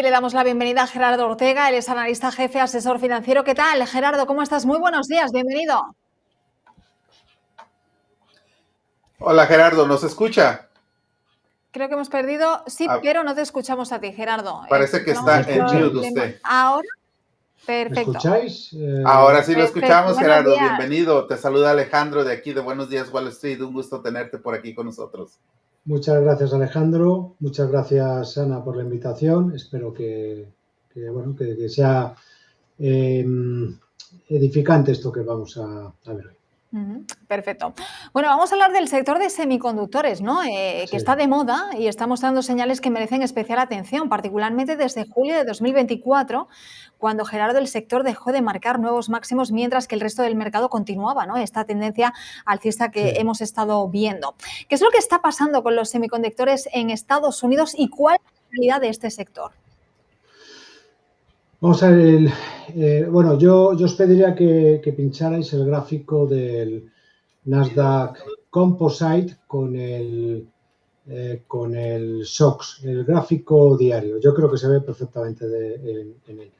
le damos la bienvenida a Gerardo Ortega, él es analista jefe, asesor financiero. ¿Qué tal, Gerardo? ¿Cómo estás? Muy buenos días, bienvenido. Hola, Gerardo, ¿nos escucha? Creo que hemos perdido, sí, pero no te escuchamos a ti, Gerardo. Parece que está en mute usted. Ahora, perfecto. ¿Me escucháis? Ahora sí lo Perfecto. escuchamos, Buenos Gerardo, días. bienvenido. Te saluda Alejandro de aquí de Buenos Días Wall Street. Un gusto tenerte por aquí con nosotros. Muchas gracias, Alejandro. Muchas gracias, Ana, por la invitación. Espero que sea edificante esto que vamos a ver hoy. Perfecto. Bueno, vamos a hablar del sector de semiconductores, ¿no? Que está de moda y está mostrando señales que merecen especial atención, particularmente desde julio de 2024, cuando, Gerardo, el sector dejó de marcar nuevos máximos mientras que el resto del mercado continuaba, ¿no? Esta tendencia alcista que hemos estado viendo. ¿Qué es lo que está pasando con los semiconductores en Estados Unidos y cuál es la realidad de este sector? Vamos a ver, bueno, yo os pediría que pincharais el gráfico del Nasdaq Composite con el SOX, el gráfico diario. Yo creo que se ve perfectamente en él.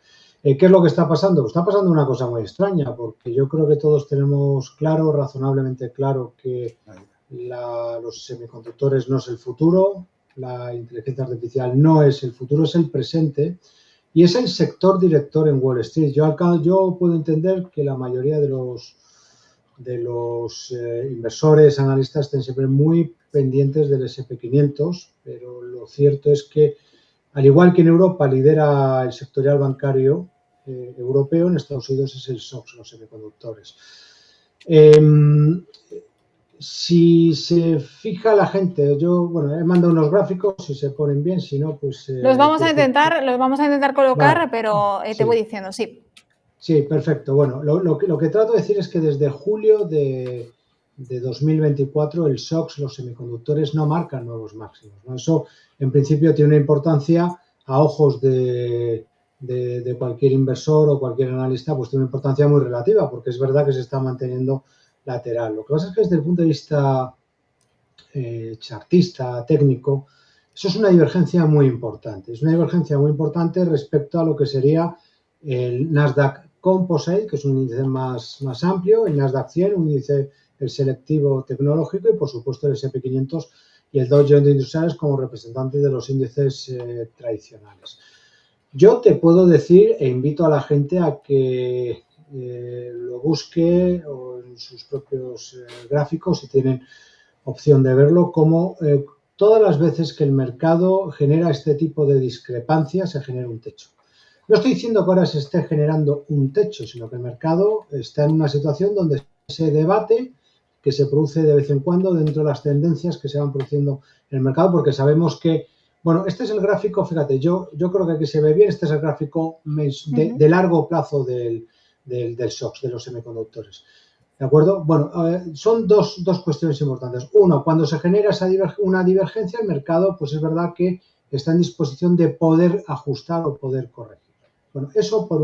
¿Qué es lo que está pasando? Pues está pasando una cosa muy extraña, porque yo creo que todos tenemos claro, razonablemente claro, que los semiconductores no es el futuro, la inteligencia artificial no es el futuro, es el presente. Y es el sector director en Wall Street. Yo puedo entender que la mayoría de los inversores, analistas, estén siempre muy pendientes del S&P 500, pero lo cierto es que, al igual que en Europa lidera el sectorial bancario europeo, en Estados Unidos es el SOX, los semiconductores. Si se fija la gente, he mandado unos gráficos, si se ponen bien, si no, pues... Los vamos a intentar colocar, vale. Pero te voy diciendo, sí. Sí, perfecto. Bueno, lo que trato de decir es que desde julio de 2024 el SOX, los semiconductores, no marcan nuevos máximos, ¿no? Eso, en principio, tiene una importancia a ojos de cualquier inversor o cualquier analista, pues tiene una importancia muy relativa, porque es verdad que se está manteniendo lateral. Lo que pasa es que desde el punto de vista chartista, técnico, eso es una divergencia muy importante. Es una divergencia muy importante respecto a lo que sería el Nasdaq Composite, que es un índice más amplio, el Nasdaq 100, un índice el selectivo tecnológico, y por supuesto el S&P 500 y el Dow Jones Industriales como representantes de los índices tradicionales. Yo te puedo decir e invito a la gente a que lo busque o en sus propios gráficos, si tienen opción de verlo, como todas las veces que el mercado genera este tipo de discrepancias se genera un techo. No estoy diciendo que ahora se esté generando un techo, sino que el mercado está en una situación donde ese debate que se produce de vez en cuando dentro de las tendencias que se van produciendo en el mercado, porque sabemos que, bueno, este es el gráfico, fíjate, yo creo que aquí se ve bien, este es el gráfico de largo plazo del SOX, de los semiconductores. ¿De acuerdo? Bueno, son dos cuestiones importantes. Uno, cuando se genera una divergencia, el mercado, pues es verdad que está en disposición de poder ajustar o poder corregir. Bueno, eso por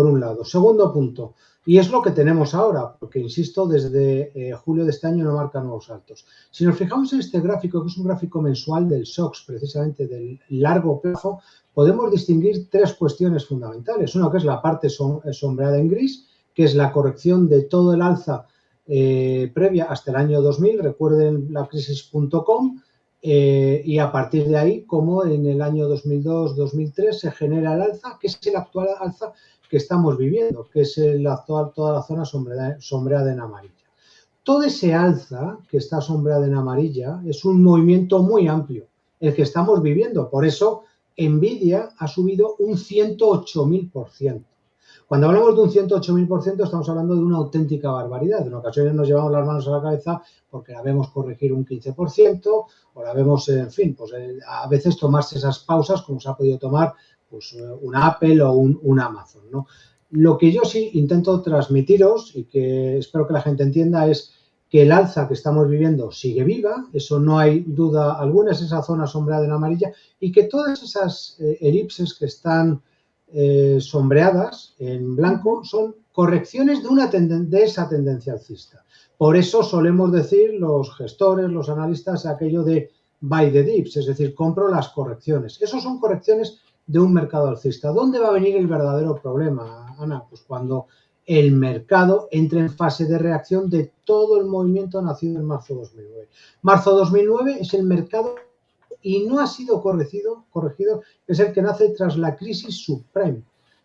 un lado. Segundo punto, y es lo que tenemos ahora, porque, insisto, desde julio de este año no marca nuevos altos. Si nos fijamos en este gráfico, que es un gráfico mensual del SOX, precisamente del largo plazo, podemos distinguir tres cuestiones fundamentales. Una, que es la parte sombreada en gris, que es la corrección de todo el alza previa hasta el año 2000, recuerden la crisis.com, y a partir de ahí, como en el año 2002-2003 se genera el alza, que es el actual alza que estamos viviendo, que es toda la zona sombreada en amarilla. Todo ese alza que está sombreada en amarilla es un movimiento muy amplio, el que estamos viviendo. Por eso, Nvidia ha subido un 108.000%. Cuando hablamos de un 108.000%, estamos hablando de una auténtica barbaridad. En ocasiones nos llevamos las manos a la cabeza porque la vemos corregir un 15% o la vemos, en fin, pues a veces tomarse esas pausas como se ha podido tomar pues una Apple o un Amazon, ¿no? Lo que yo sí intento transmitiros y que espero que la gente entienda es que el alza que estamos viviendo sigue viva, eso no hay duda alguna, es esa zona sombreada en amarilla, y que todas esas elipses que están sombreadas en blanco son correcciones de esa tendencia alcista. Por eso solemos decir los gestores, los analistas, aquello de buy the dips, es decir, compro las correcciones. Esas son correcciones de un mercado alcista. ¿Dónde va a venir el verdadero problema, Ana? Pues cuando el mercado entre en fase de reacción de todo el movimiento nacido en marzo 2009. Marzo 2009 es el mercado y no ha sido corregido, es el que nace tras la crisis subprime.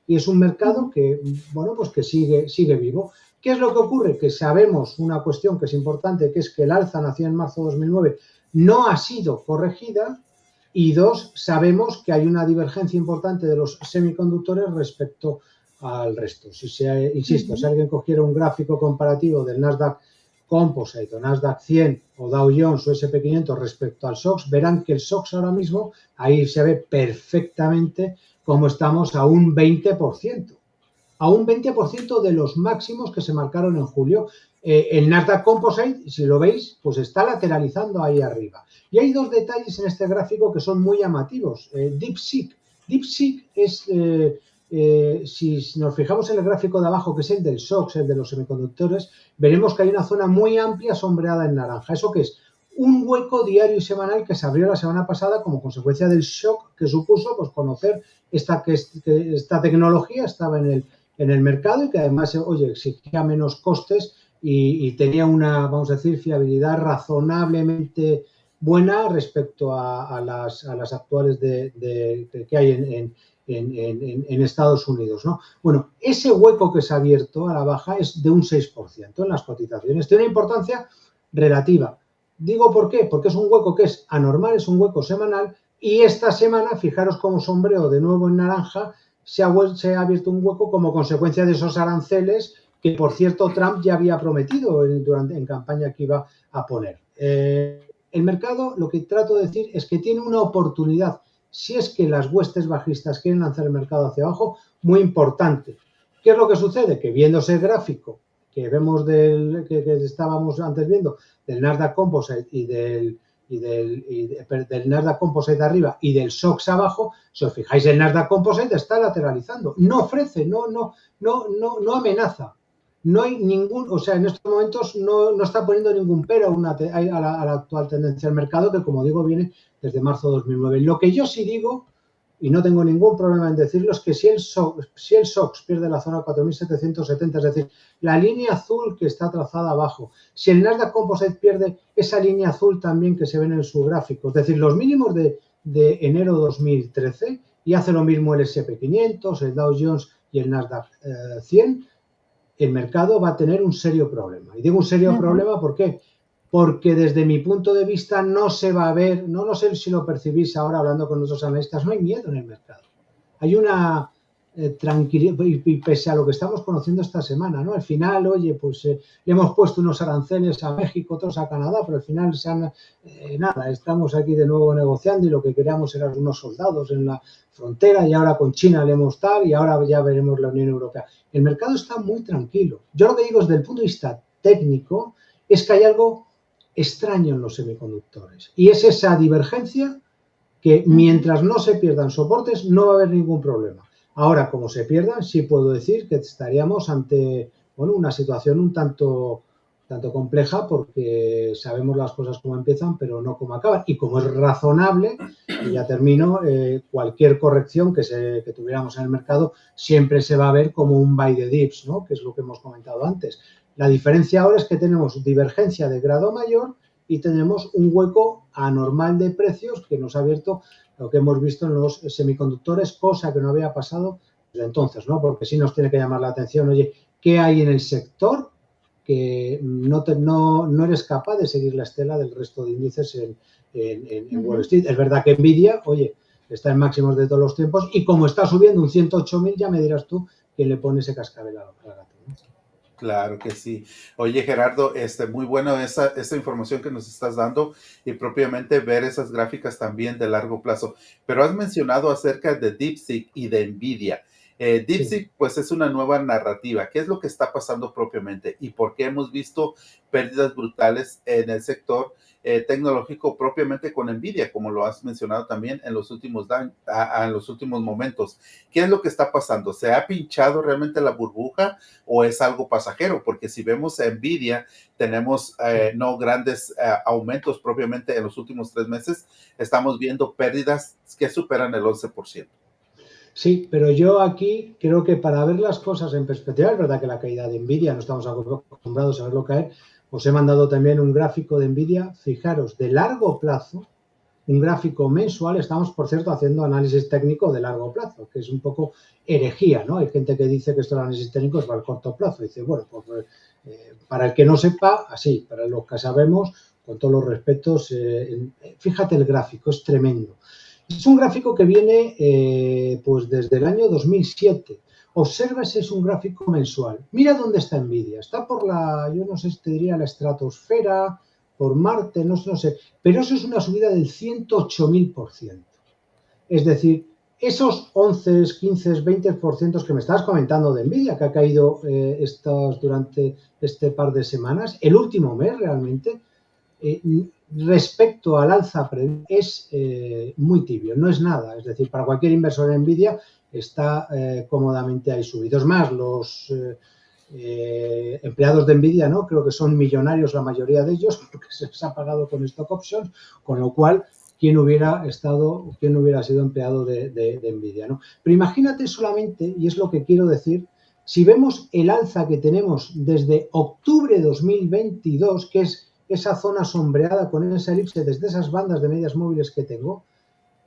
Y es un mercado que, bueno, pues que sigue vivo. ¿Qué es lo que ocurre? Que sabemos una cuestión que es importante, que es que el alza nacida en marzo de 2009 no ha sido corregida, y dos, sabemos que hay una divergencia importante de los semiconductores respecto al resto. Insisto, si alguien cogiera un gráfico comparativo del Nasdaq Composite o Nasdaq 100 o Dow Jones o S&P 500 respecto al SOX, verán que el SOX ahora mismo, ahí se ve perfectamente cómo estamos a un 20%. A un 20% de los máximos que se marcaron en julio. El Nasdaq Composite, si lo veis, pues está lateralizando ahí arriba. Y hay dos detalles en este gráfico que son muy llamativos. DeepSeek. DeepSeek es, si nos fijamos en el gráfico de abajo, que es el del SOX, el de los semiconductores, veremos que hay una zona muy amplia sombreada en naranja. ¿Eso qué es? Un hueco diario y semanal que se abrió la semana pasada como consecuencia del shock que supuso pues, conocer que esta tecnología estaba en el mercado y que además, oye, exigía menos costes y tenía una, vamos a decir, fiabilidad razonablemente buena respecto a las actuales que hay en Estados Unidos, ¿no? Bueno, ese hueco que se ha abierto a la baja es de un 6% en las cotizaciones. Tiene una importancia relativa. Digo por qué, porque es un hueco que es anormal, es un hueco semanal y esta semana, fijaros cómo sombreo de nuevo en naranja, se ha abierto un hueco como consecuencia de esos aranceles que, por cierto, Trump ya había prometido en campaña que iba a poner. El mercado, lo que trato de decir es que tiene una oportunidad, si es que las huestes bajistas quieren lanzar el mercado hacia abajo, muy importante. ¿Qué es lo que sucede? Que viéndose el gráfico que vemos que estábamos antes viendo del Nasdaq Composite y del Nasdaq Composite arriba y del SOX abajo, si os fijáis, el Nasdaq Composite está lateralizando, no ofrece, no amenaza. No hay ningún, o sea, en estos momentos no está poniendo ningún pero a la actual tendencia del mercado, que como digo, viene desde marzo de 2009. Lo que yo sí digo, y no tengo ningún problema en decirlo, es que si el SOX pierde la zona 4.770, es decir, la línea azul que está trazada abajo, si el Nasdaq Composite pierde esa línea azul también que se ven en su gráfico, es decir, los mínimos de enero 2013, y hace lo mismo el S&P 500, el Dow Jones y el Nasdaq 100, el mercado va a tener un serio problema. Y digo un serio problema, ¿por qué? Porque desde mi punto de vista no se va a ver, no sé si lo percibís ahora hablando con nuestros analistas, no hay miedo en el mercado. Hay una tranquilidad, y pese a lo que estamos conociendo esta semana, ¿no? Al final, oye, pues le hemos puesto unos aranceles a México, otros a Canadá, pero al final nada, estamos aquí de nuevo negociando y lo que queríamos eran unos soldados en la frontera y ahora con China le hemos tal y ahora ya veremos la Unión Europea. El mercado está muy tranquilo. Yo lo que digo desde el punto de vista técnico es que hay algo extraño en los semiconductores y es esa divergencia que mientras no se pierdan soportes no va a haber ningún problema. Ahora, como se pierdan, sí puedo decir que estaríamos ante una situación un tanto compleja porque sabemos las cosas como empiezan, pero no cómo acaban. Y como es razonable, y ya termino, cualquier corrección que tuviéramos en el mercado siempre se va a ver como un buy the dips, ¿no? Que es lo que hemos comentado antes. La diferencia ahora es que tenemos divergencia de grado mayor y tenemos un hueco anormal de precios que nos ha abierto lo que hemos visto en los semiconductores, cosa que no había pasado desde entonces, ¿no? Porque sí nos tiene que llamar la atención, oye, ¿qué hay en el sector que no eres capaz de seguir la estela del resto de índices en Wall Street? Es verdad que Nvidia, oye, está en máximos de todos los tiempos y como está subiendo un 108.000, ya me dirás tú quién le pone ese cascabel al gato, ¿no? Claro que sí. Oye, Gerardo, muy bueno esa información que nos estás dando y propiamente ver esas gráficas también de largo plazo. Pero has mencionado acerca de DeepSeek y de Nvidia. DeepSeek, sí, pues es una nueva narrativa. ¿Qué es lo que está pasando propiamente y por qué hemos visto pérdidas brutales en el sector tecnológico propiamente con Nvidia, como lo has mencionado también en los últimos momentos? ¿Qué es lo que está pasando? ¿Se ha pinchado realmente la burbuja o es algo pasajero? Porque si vemos a Nvidia, tenemos no grandes aumentos propiamente en los últimos 3 meses, estamos viendo pérdidas que superan el 11%. Sí, pero yo aquí creo que para ver las cosas en perspectiva, es verdad que la caída de Nvidia, no estamos acostumbrados a verlo caer, os he mandado también un gráfico de Nvidia, fijaros, de largo plazo, un gráfico mensual, estamos, por cierto, haciendo análisis técnico de largo plazo, que es un poco herejía, ¿no? Hay gente que dice que esto de análisis técnico es para el corto plazo. Dice, bueno, pues para el que no sepa, así, para los que sabemos, con todos los respetos, fíjate el gráfico, es tremendo. Es un gráfico que viene pues desde el año 2007. Observa si es un gráfico mensual. Mira dónde está Nvidia. Está por la, yo no sé si te diría la estratosfera, por Marte, no sé. Pero eso es una subida del 108.000%. Es decir, esos 11, 15, 20% que me estabas comentando de Nvidia, que ha caído durante este par de semanas, el último mes realmente, respecto al alza es muy tibio, no es nada. Es decir, para cualquier inversor en Nvidia está cómodamente ahí subido. Es más, los empleados de Nvidia, ¿no? Creo que son millonarios la mayoría de ellos porque se les ha pagado con stock options, con lo cual, ¿quién hubiera sido empleado de Nvidia, ¿no? Pero imagínate solamente, y es lo que quiero decir, si vemos el alza que tenemos desde octubre de 2022, que es esa zona sombreada con esa elipse desde esas bandas de medias móviles que tengo,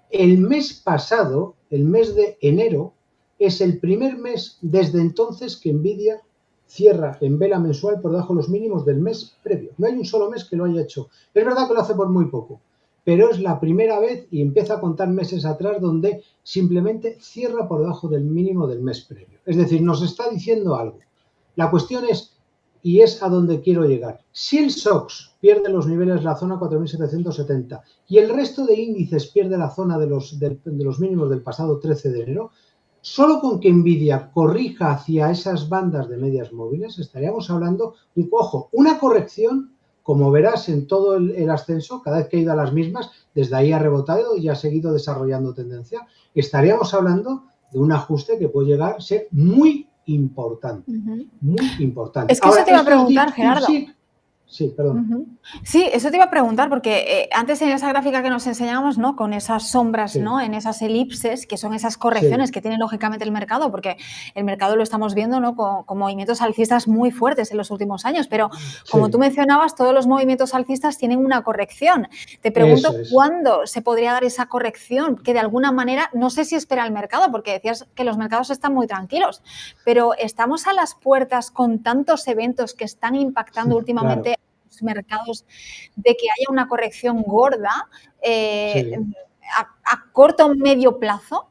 el mes pasado, el mes de enero, es el primer mes desde entonces que Nvidia cierra en vela mensual por debajo de los mínimos del mes previo. No hay un solo mes que lo haya hecho. Es verdad que lo hace por muy poco, pero es la primera vez y empieza a contar meses atrás donde simplemente cierra por debajo del mínimo del mes previo. Es decir, nos está diciendo algo. La cuestión es, y es a donde quiero llegar, si el SOX pierde los niveles de la zona 4.770 y el resto de índices pierde la zona de los mínimos del pasado 13 de enero, solo con que Nvidia corrija hacia esas bandas de medias móviles, estaríamos hablando, ojo, una corrección, como verás en todo el ascenso, cada vez que ha ido a las mismas, desde ahí ha rebotado y ha seguido desarrollando tendencia, estaríamos hablando de un ajuste que puede llegar a ser muy importante, muy importante. Es que eso te iba a preguntar, Gerardo. Sí, perdón. Sí, eso te iba a preguntar, porque antes en esa gráfica que nos enseñábamos, ¿no? Con esas sombras, Sí. ¿no? En esas elipses, que son esas correcciones Sí. que tiene lógicamente el mercado, porque el mercado lo estamos viendo, ¿no? Con movimientos alcistas muy fuertes en los últimos años, pero como tú mencionabas, todos los movimientos alcistas tienen una corrección. Te pregunto cuándo se podría dar esa corrección, que de alguna manera, no sé si espera el mercado, porque decías que los mercados están muy tranquilos, pero estamos a las puertas con tantos eventos que están impactando últimamente, claro, mercados, de que haya una corrección gorda a corto o medio plazo?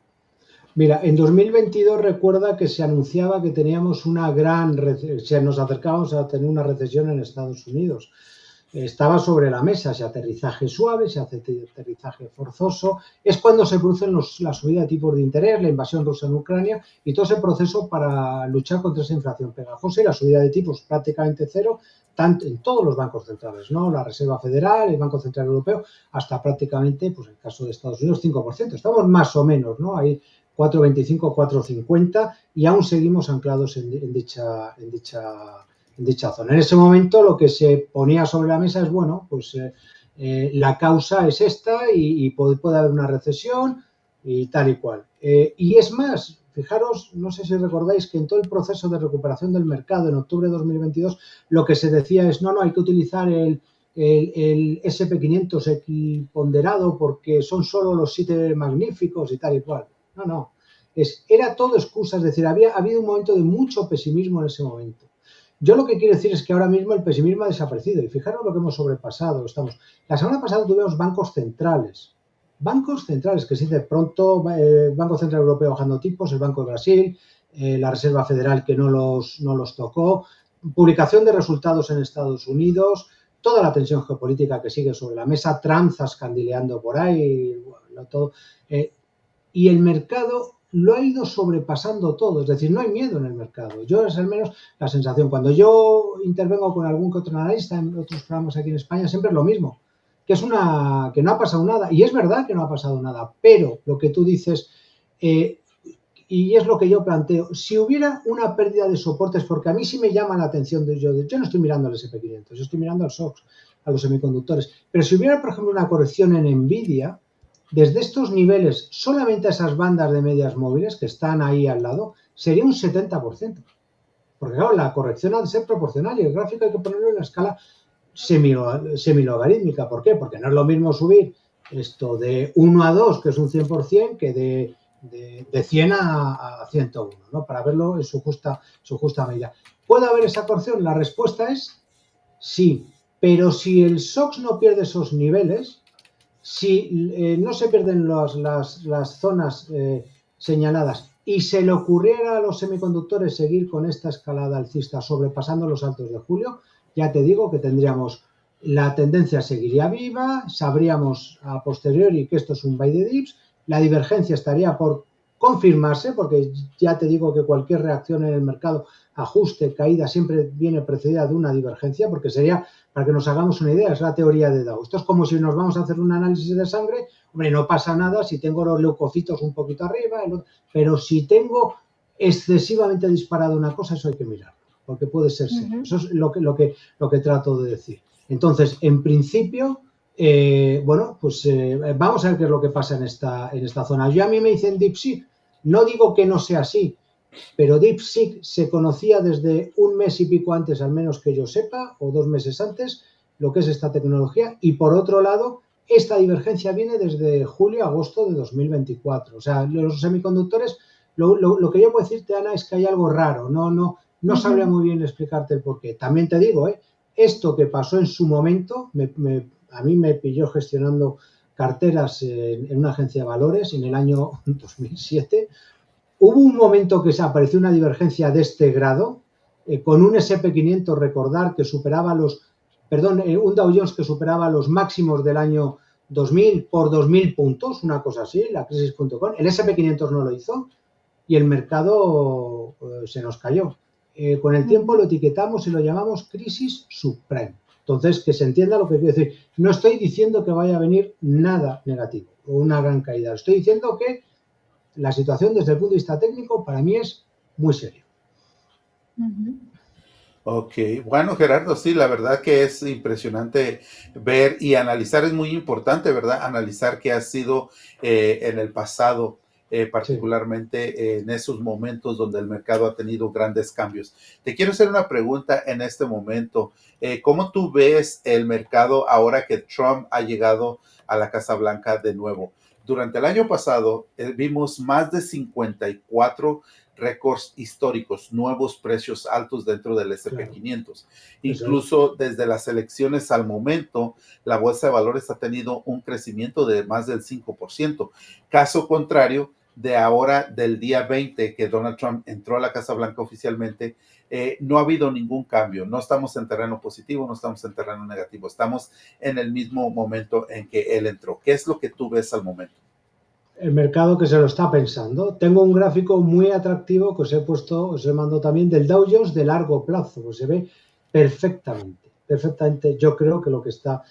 Mira, en 2022 recuerda que se anunciaba que teníamos nos acercábamos a tener una recesión en Estados Unidos. Estaba sobre la mesa ese aterrizaje suave, ese aterrizaje forzoso. Es cuando se producen la subida de tipos de interés, la invasión rusa en Ucrania y todo ese proceso para luchar contra esa inflación pegajosa y la subida de tipos prácticamente cero, tanto en todos los bancos centrales, ¿no? La Reserva Federal, el Banco Central Europeo, hasta prácticamente, pues en el caso de Estados Unidos, 5%. Estamos más o menos, ¿no? Ahí 4,25, 4,50 y aún seguimos anclados en dicha zona. En ese momento lo que se ponía sobre la mesa es, bueno, pues la causa es esta y puede haber una recesión y tal y cual. Y es más, fijaros, no sé si recordáis que en todo el proceso de recuperación del mercado en octubre de 2022 lo que se decía es, no, hay que utilizar el SP500 equiponderado porque son solo los 7 magníficos y tal y cual. No. Era todo excusa, es decir, había habido un momento de mucho pesimismo en ese momento. Yo lo que quiero decir es que ahora mismo el pesimismo ha desaparecido y fijaros lo que hemos sobrepasado. La semana pasada tuvimos bancos centrales que se dice pronto, Banco Central Europeo bajando tipos, el Banco de Brasil, la Reserva Federal que no los tocó, publicación de resultados en Estados Unidos, toda la tensión geopolítica que sigue sobre la mesa, Trump zascandileando por ahí, bueno, todo. Y el mercado lo ha ido sobrepasando todo, es decir, no hay miedo en el mercado. Yo es al menos la sensación. Cuando yo intervengo con algún que otro analista en otros programas aquí en España, siempre es lo mismo, que no ha pasado nada. Y es verdad que no ha pasado nada, pero lo que tú dices, y es lo que yo planteo, si hubiera una pérdida de soportes, porque a mí sí me llama la atención, yo no estoy mirando al SP500, yo estoy mirando al SOX, a los semiconductores, pero si hubiera, por ejemplo, una corrección en Nvidia, desde estos niveles, solamente a esas bandas de medias móviles que están ahí al lado, sería un 70%. Porque claro, la corrección ha de ser proporcional y el gráfico hay que ponerlo en la escala semilogarítmica. ¿Por qué? Porque no es lo mismo subir esto de 1 a 2, que es un 100%, que de 100 a 101, ¿no? Para verlo en su justa medida. ¿Puede haber esa corrección? La respuesta es sí, pero si el SOX no pierde esos niveles, si no se pierden las zonas señaladas y se le ocurriera a los semiconductores seguir con esta escalada alcista sobrepasando los altos de julio, ya te digo que tendríamos, la tendencia seguiría viva, sabríamos a posteriori que esto es un buy de dips, la divergencia estaría por confirmarse, porque ya te digo que cualquier reacción en el mercado, ajuste, caída, siempre viene precedida de una divergencia, porque sería, para que nos hagamos una idea, es la teoría de Dow. Esto es como si nos vamos a hacer un análisis de sangre, hombre, no pasa nada si tengo los leucocitos un poquito arriba, pero si tengo excesivamente disparado una cosa, eso hay que mirarlo, porque puede ser serio. Eso es lo que trato de decir. Entonces, en principio, bueno, pues vamos a ver qué es lo que pasa en esta zona. Yo a mí me dicen DeepSeek, no digo que no sea así, pero DeepSeek se conocía desde un mes y pico antes, al menos que yo sepa, o 2 meses antes, lo que es esta tecnología. Y por otro lado, esta divergencia viene desde julio-agosto de 2024. O sea, los semiconductores, lo que yo puedo decirte, Ana, es que hay algo raro. No sabría muy bien explicarte el porqué. También te digo, esto que pasó en su momento, a mí me pilló gestionando carteras en una agencia de valores en el año 2007. Hubo un momento que se apareció una divergencia de este grado, con un SP500, recordar que superaba un Dow Jones que superaba los máximos del año 2000 por 2000 puntos, una cosa así, la crisis.com. El SP500 no lo hizo y el mercado se nos cayó. Con el tiempo lo etiquetamos y lo llamamos crisis subprime. Entonces, que se entienda lo que quiero decir. No estoy diciendo que vaya a venir nada negativo o una gran caída. Estoy diciendo que la situación desde el punto de vista técnico para mí es muy seria. Ok, bueno, Gerardo, sí, la verdad que es impresionante ver y analizar, es muy importante, ¿verdad? Analizar qué ha sido en el pasado, particularmente en esos momentos donde el mercado ha tenido grandes cambios. Te quiero hacer una pregunta en este momento. ¿Cómo tú ves el mercado ahora que Trump ha llegado a la Casa Blanca de nuevo? Durante el año pasado vimos más de 54 récords históricos, nuevos precios altos dentro del SP500. Claro. Incluso desde las elecciones al momento, la bolsa de valores ha tenido un crecimiento de más del 5%. Caso contrario, de ahora, del día 20 que Donald Trump entró a la Casa Blanca oficialmente, no ha habido ningún cambio. No estamos en terreno positivo, no estamos en terreno negativo. Estamos en el mismo momento en que él entró. ¿Qué es lo que tú ves al momento? El mercado que se lo está pensando. Tengo un gráfico muy atractivo que os he mandado también del Dow Jones de largo plazo, pues se ve perfectamente. Yo creo que lo que está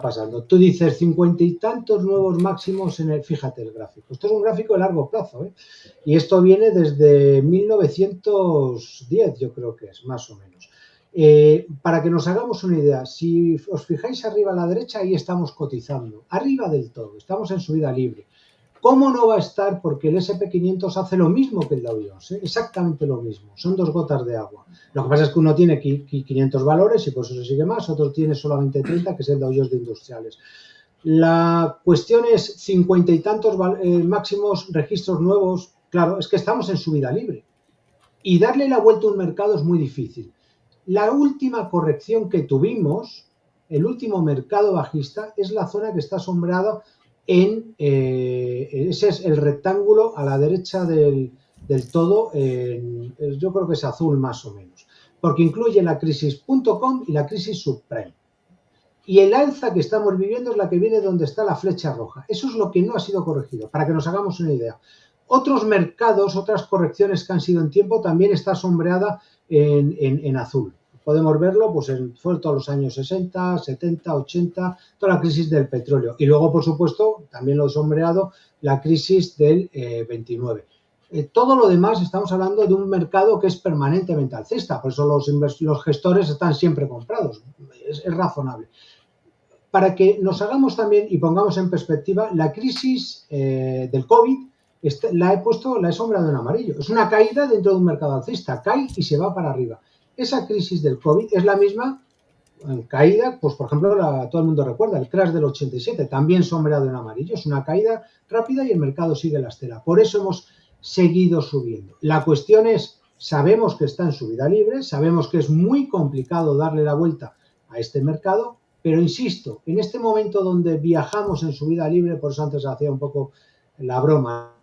pasando. Tú dices 50 y tantos nuevos máximos fíjate el gráfico. Esto es un gráfico de largo plazo, y esto viene desde 1910, yo creo que es, más o menos. Para que nos hagamos una idea, si os fijáis arriba a la derecha, ahí estamos cotizando, arriba del todo, estamos en subida libre. ¿Cómo no va a estar? Porque el SP500 hace lo mismo que el Dow Jones, exactamente lo mismo, son 2 gotas de agua. Lo que pasa es que uno tiene 500 valores y por eso se sigue más, otro tiene solamente 30, que es el Dow Jones de industriales. La cuestión es 50 y tantos máximos registros nuevos, claro, es que estamos en subida libre. Y darle la vuelta a un mercado es muy difícil. La última corrección que tuvimos, el último mercado bajista, es la zona que está sombreada ese es el rectángulo a la derecha del todo, yo creo que es azul más o menos, porque incluye la crisis.com y la crisis subprime. Y el alza que estamos viviendo es la que viene donde está la flecha roja. Eso es lo que no ha sido corregido, para que nos hagamos una idea. Otros mercados, otras correcciones que han sido en tiempo, también está sombreada en azul. Podemos verlo pues fue todos los años 60, 70, 80, toda la crisis del petróleo. Y luego, por supuesto, también lo he sombreado, la crisis del 29. Todo lo demás estamos hablando de un mercado que es permanentemente alcista. Por eso los gestores están siempre comprados. Es razonable. para que nos hagamos también y pongamos en perspectiva, la crisis del COVID la he sombrado en amarillo. Es una caída dentro de un mercado alcista, cae y se va para arriba. Esa crisis del COVID es la misma caída, pues por ejemplo, todo el mundo recuerda el crash del 87, también sombreado en amarillo. Es una caída rápida y el mercado sigue la estela. Por eso hemos seguido subiendo. La cuestión es, sabemos que está en subida libre, sabemos que es muy complicado darle la vuelta a este mercado, pero insisto, en este momento donde viajamos en subida libre, por eso antes hacía un poco la broma,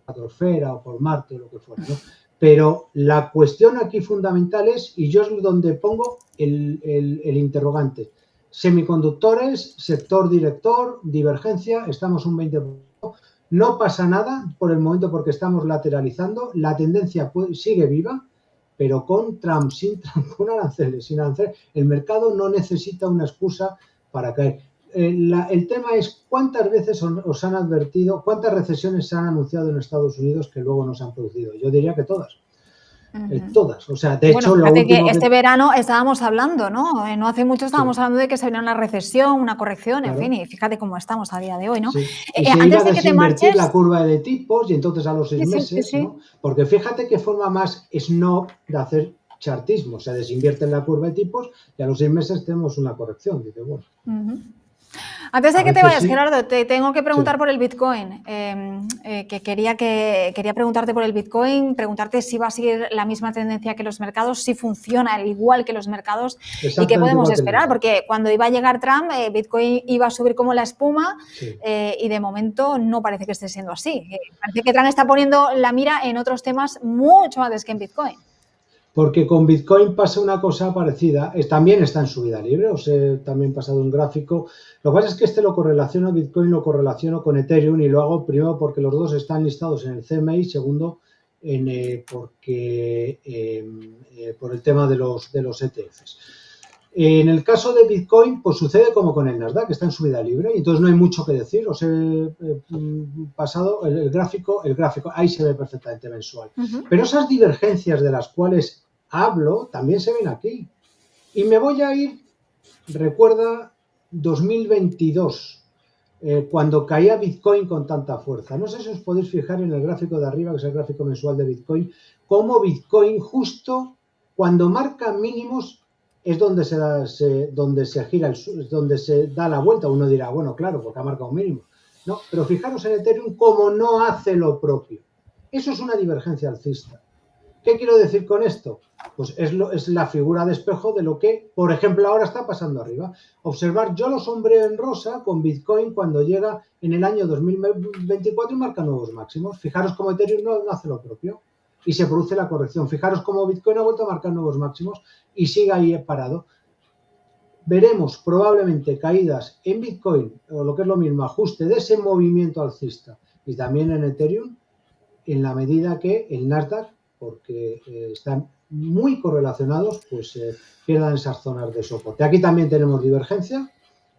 estratosfera o por Marte o lo que fuera, ¿no? Pero la cuestión aquí fundamental es, y yo es donde pongo el interrogante, semiconductores, sector director, divergencia, estamos un 20%, no pasa nada por el momento porque estamos lateralizando, la tendencia sigue viva, pero con Trump, sin Trump, con aranceles, sin aranceles, el mercado no necesita una excusa para caer. El tema es cuántas veces os han advertido, cuántas recesiones se han anunciado en Estados Unidos que luego no se han producido. Yo diría que todas. Todas. O sea, de hecho, lo último que este verano estábamos hablando, ¿no? No hace mucho estábamos hablando de que se venía una recesión, una corrección, en fin, y fíjate cómo estamos a día de hoy, ¿no? Sí. Y se iba a desinvertir la curva de tipos y entonces a los 6 meses, ¿no? Porque fíjate qué forma más snob de hacer chartismo. Se desinvierte en la curva de tipos y a los 6 meses tenemos una corrección. Dice, bueno. Antes de que te vayas, Gerardo, te tengo que preguntar por el Bitcoin. Quería preguntarte por el Bitcoin, preguntarte si va a seguir la misma tendencia que los mercados, si funciona al igual que los mercados y qué podemos esperar, porque cuando iba a llegar Trump, Bitcoin iba a subir como la espuma y de momento no parece que esté siendo así. Parece que Trump está poniendo la mira en otros temas mucho antes que en Bitcoin. Porque con Bitcoin pasa una cosa parecida, también está en subida libre, os he también pasado un gráfico. Lo que pasa es que Bitcoin lo correlaciono con Ethereum y lo hago primero porque los dos están listados en el CME y segundo por el tema de los ETFs. En el caso de Bitcoin, pues sucede como con el Nasdaq, que está en subida libre y entonces no hay mucho que decir. Os he pasado el gráfico, ahí se ve perfectamente mensual. Pero esas divergencias de las cuales hablo también se ven aquí. Y me voy a ir, recuerda, 2022, cuando caía Bitcoin con tanta fuerza. No sé si os podéis fijar en el gráfico de arriba, que es el gráfico mensual de Bitcoin, cómo Bitcoin justo cuando marca mínimos es donde se gira, donde se da la vuelta. Uno dirá, bueno, claro, porque ha marcado un mínimo. No, pero fijaros en Ethereum cómo no hace lo propio. Eso es una divergencia alcista. ¿Qué quiero decir con esto? Pues es la figura de espejo de lo que, por ejemplo, ahora está pasando arriba. Observar, yo lo sombreo en rosa con Bitcoin cuando llega en el año 2024 y marca nuevos máximos. Fijaros cómo Ethereum no hace lo propio y se produce la corrección. Fijaros cómo Bitcoin ha vuelto a marcar nuevos máximos y sigue ahí parado. Veremos probablemente caídas en Bitcoin, o lo que es lo mismo, ajuste de ese movimiento alcista y también en Ethereum, en la medida que el Nasdaq, porque están muy correlacionados, pues pierdan esas zonas de soporte. Aquí también tenemos divergencia,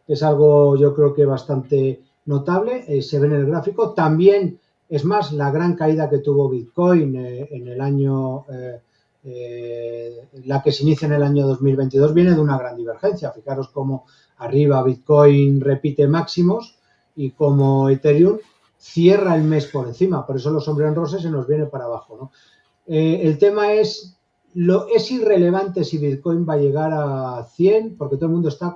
es algo yo creo que bastante notable, se ve en el gráfico. También, es más, la gran caída que tuvo Bitcoin en el año... la que se inicia en el año 2022 viene de una gran divergencia. Fijaros cómo arriba Bitcoin repite máximos y como Ethereum cierra el mes por encima. Por eso los sombreros rosas se nos viene para abajo, ¿no? El tema es irrelevante si Bitcoin va a llegar a 100, porque todo el mundo está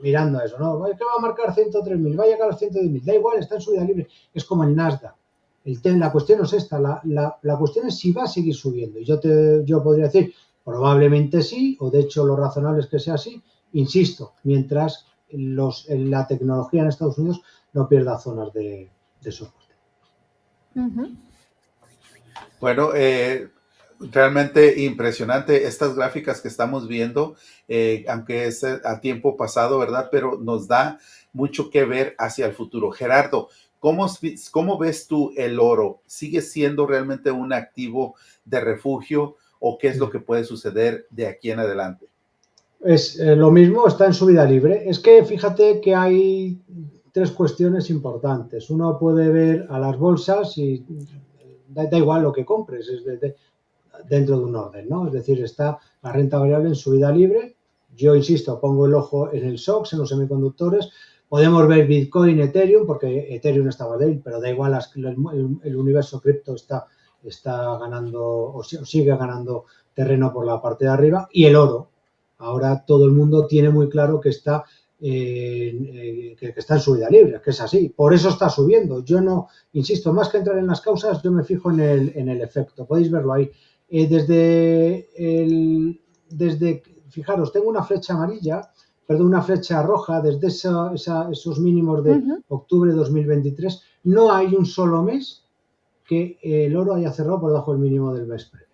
mirando a eso, ¿no? ¿Qué va a marcar 103.000? ¿Va a llegar a los 110.000? Da igual, está en subida libre. Es como el Nasdaq. La cuestión no es esta, la cuestión es si va a seguir subiendo. Y yo podría decir, probablemente sí, o de hecho lo razonable es que sea así, insisto, mientras la tecnología en Estados Unidos no pierda zonas de soporte. Bueno, realmente impresionante estas gráficas que estamos viendo, aunque es a tiempo pasado, ¿verdad? Pero nos da mucho que ver hacia el futuro. Gerardo, ¿cómo ves tú el oro? ¿Sigue siendo realmente un activo de refugio o qué es lo que puede suceder de aquí en adelante? Es lo mismo, está en subida libre. Es que fíjate que hay 3 cuestiones importantes. Uno puede ver a las bolsas y da igual lo que compres, es dentro de un orden, ¿no? Es decir, está la renta variable en subida libre Yo insisto, pongo el ojo en el SOX, en los semiconductores. Podemos ver Bitcoin, Ethereum, porque Ethereum estaba débil, pero da igual, el universo cripto está ganando o sigue ganando terreno por la parte de arriba. Y el oro. Ahora todo el mundo tiene muy claro que está en subida libre, que es así. Por eso está subiendo. Yo no, insisto, más que entrar en las causas, yo me fijo en el efecto. Podéis verlo ahí. Fijaros, tengo una flecha amarilla, perdón, una flecha roja desde esos mínimos de octubre de 2023. No hay un solo mes que el oro haya cerrado por debajo del mínimo del mes previo.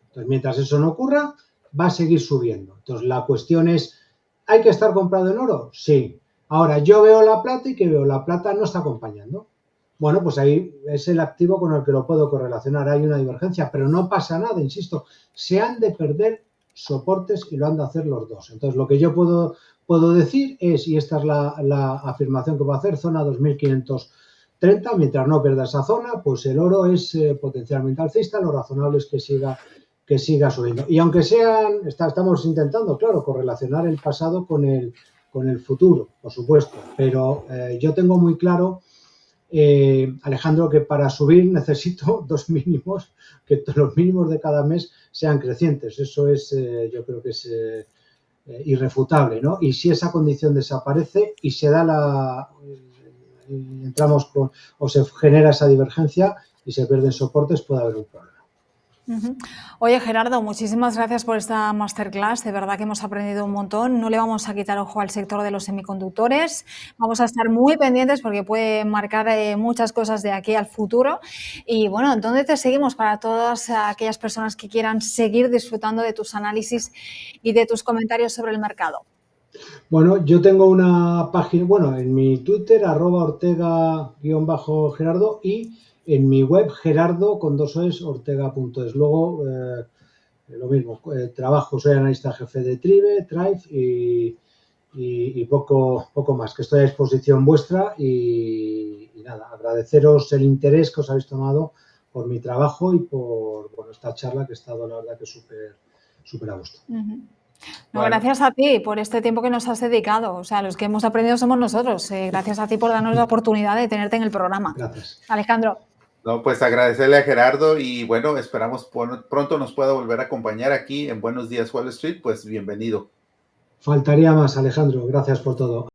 Entonces, mientras eso no ocurra, va a seguir subiendo. Entonces, la cuestión es, ¿hay que estar comprado en oro? Sí. Ahora, yo veo la plata y ¿qué veo? La plata no está acompañando. Bueno, pues ahí es el activo con el que lo puedo correlacionar. Hay una divergencia, pero no pasa nada, insisto. Se han de perder soportes y lo han de hacer los dos. Entonces, lo que yo puedo decir es, y esta es la afirmación que voy a hacer, zona 2530, mientras no pierda esa zona, pues el oro es potencialmente alcista, lo razonable es que siga subiendo. Y aunque estamos intentando, claro, correlacionar el pasado con el futuro, por supuesto, pero yo tengo muy claro, Alejandro, que para subir necesito dos mínimos, que los mínimos de cada mes sean crecientes. Eso es, yo creo que es irrefutable, ¿no? Y si esa condición desaparece y se da o se genera esa divergencia y se pierden soportes, puede haber un problema. Oye, Gerardo, muchísimas gracias por esta masterclass. De verdad que hemos aprendido un montón. No le vamos a quitar ojo al sector de los semiconductores. Vamos a estar muy pendientes porque puede marcar muchas cosas de aquí al futuro. Y bueno, ¿dónde te seguimos para todas aquellas personas que quieran seguir disfrutando de tus análisis y de tus comentarios sobre el mercado? Bueno, yo tengo una página, en mi Twitter, @Ortega_Gerardo, y en mi web, gerardo.ortega.es. Luego, lo mismo, soy analista jefe de Thrive y poco más, que estoy a disposición vuestra y nada, agradeceros el interés que os habéis tomado por mi trabajo y por esta charla que ha estado, la verdad, que súper a gusto. No, gracias a ti por este tiempo que nos has dedicado. O sea, los que hemos aprendido somos nosotros. Gracias a ti por darnos la oportunidad de tenerte en el programa. Gracias. Alejandro. No, pues agradecerle a Gerardo y bueno, esperamos pronto nos pueda volver a acompañar aquí en Buenos Días Wall Street. Pues bienvenido. Faltaría más, Alejandro. Gracias por todo.